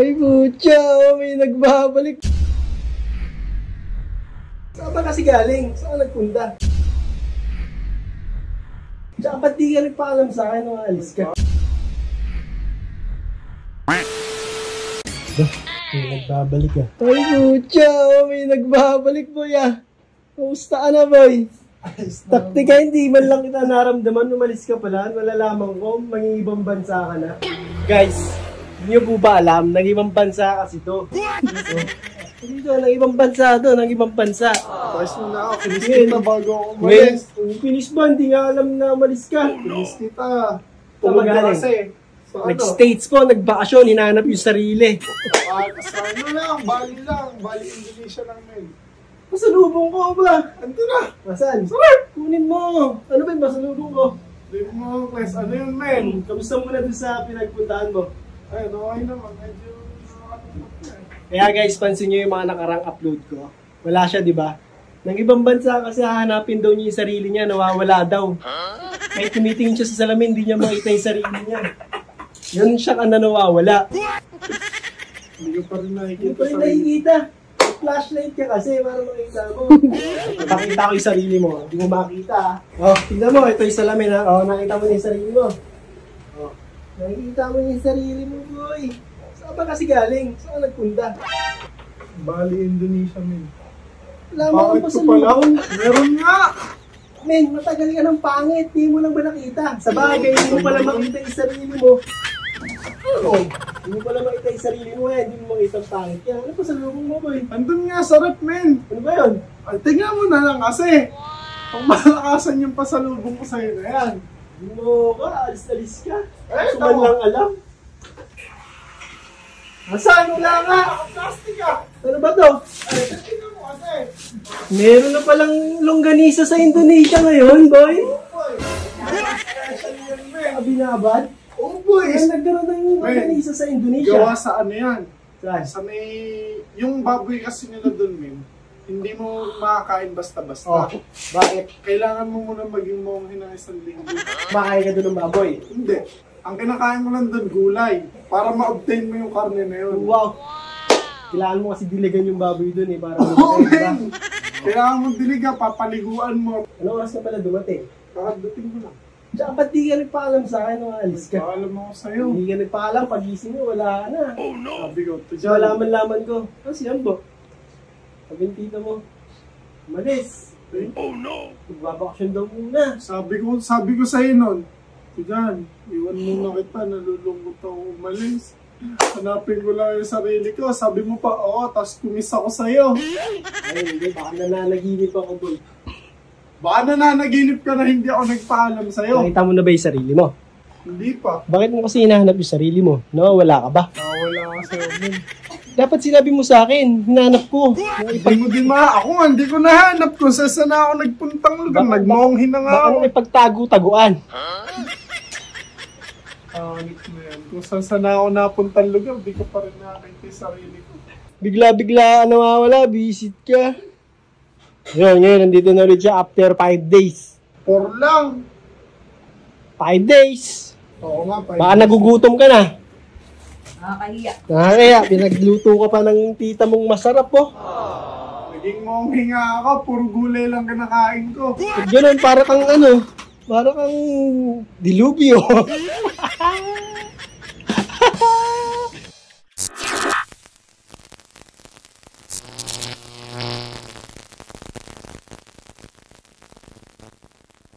Ay, putya, may nagbabalik. Saan ba kasi galing? Saan ka nagpunta? Tsaka ba't di ka nagpaalam sa akin nung alis ka? May nagbabalik ah. Ay, putya, may nagbabalik boy ah. Kamusta ka na boy? Taktika, hindi man lang kita naramdaman, umalis ka pala, malalaman ko, mangibang bansa ka na. Guys, hindi nyo po ba alam, nang-ibang bansa kasi to. Dito, nang-ibang bansa to, nang-ibang bansa. Pwes mo na ako, finish kita bago ako umalis. Finish ba? Hindi nga alam na umalis ka. Finish kita. Tama Kasi, sa nag-States po, nagbakasyon, hinanap yung sarili. Kasano lang, Bali Indonesia lang men. Pasalubong ko ba? Ando na. Masan? Sarap! Kunin mo. Ano ba yung pasalubong ko? Hindi mo, Pwes, ano yun men? Kamusta muna dun sa pinagpuntahan mo? Ay, okay naman, medyo nakakatawa. Kaya guys, pansin nyo yung mga nakarang upload ko. Wala siya, di ba? Nang ibang bansa kasi hahanapin daw niya yung sarili niya, nawawala daw. Kahit tumitingin siya sa salamin, hindi niya makita yung sarili niya. Yun siya ka na nawawala. Hindi ko pa rin nakikita. Hindi pa rin nakikita. Flashlight ka kasi para makita mo. Pakita ko yung sarili mo. Hindi mo makita ha. Oh, tignan mo. Ito yung salamin ha. Oh, nakita mo na yung sarili mo. Oh, nakikita mo yung sarili mo boy. Saan ba kasi galing? Saan ka nagpunta? Bali Indonesia men. Wala mo Bakit pa ko sa pala? loob. Meron nga! Men, matagal ka ng pangit. Hindi mo lang ba nakita? Sa bagay, hindi mo pala makita yung sarili mo. Oh, hindi mo pala makita yung sarili mo eh. Hindi mo makita ang pangit yan. Ano pa sa lubong mo boy? Andun nga, sarap men. Ano ba yun? Ay, tingnan mo na lang kasi. Pang malakasan yung pasalubong ko sa'yo na yan. Ano ka? Alis-alis ka? Eh, Suman lang alam. Nasaan? Wala nga! Plastic ah! Ano ba to? Ay, tingnan mo kasi. Meron na palang longganisa sa Indonesia ngayon, boy. Oh boy! Special yan men. Binabad? Oh boy! Kaya nagkaroon ng longganisa sa Indonesia. Gawa sa ano yan? Saan? Sa may, yung baboy kasi nila doon, men, hindi mo makakain basta-basta. Oh, bakit? Kailangan mo muna maging monghe ng isang linggo. Makain ka doon ng baboy. Hindi. Ang kinakain mo lang doon, gulay. Para ma-obtain mo yung karne na yun. Wow! Kailangan mo kasi diligan yung baboy doon eh. Para Oo, diba? men! Kailangan mo diliga, papaliguan mo. Ano oras na pala dumating? Kakadating mo lang. Tsaka ba't di ka nagpaalam sa akin nung alis ka? Paalam ako sa'yo. Hindi ka nagpaalam, pagising mo, wala ka na. Oh no! Sabi ko, ito So, dyan. laman-laman ko. Ah, si Ambo. Sabi ng tita mo. Malis. Oh no! Magbabakasyon daw muna. Sabi ko sa'yo nun, ito dyan, iwan muna kita, nalulungkot ako umalis. Hanapin ko lang yung sarili ko. Sabi mo pa, oo, tapos kumis ako sa'yo. Ay, hindi. Baka nananaginip ako, boy. Baka nananaginip ka na hindi ako nagpaalam sa'yo. Nakita mo na ba yung sarili mo? Hindi pa. Bakit mo kasi hinahanap yung sarili mo? Nawawala ka ba? Nawala ka sa'yo, men. Dapat sinabi mo sa akin. Hinahanap ko. Hindi mo din ako nga, hindi ko nahanap kung saan na ako nagpuntang lugar. Baka- Nagmonghin na nga Baka ako. mo ipagtago-taguan. Pangit na yan. Kung saan na ako napuntang lugar, di ko pa rin nakakita yung sarili ko. Bigla-bigla nawawala. Visit ka. Ngayon, nandito na ulit siya after 5 days. 4 lang. 5 days. Oo nga, 5 Baka nagugutom ka na. Nakakahiya. Kaya, pinagluto ka pa ng tita mong masarap po. Naging monghe nga ako, puro gulay lang kinakain ko. Ganun, para kang para kang dilubyo.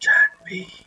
John Wayne.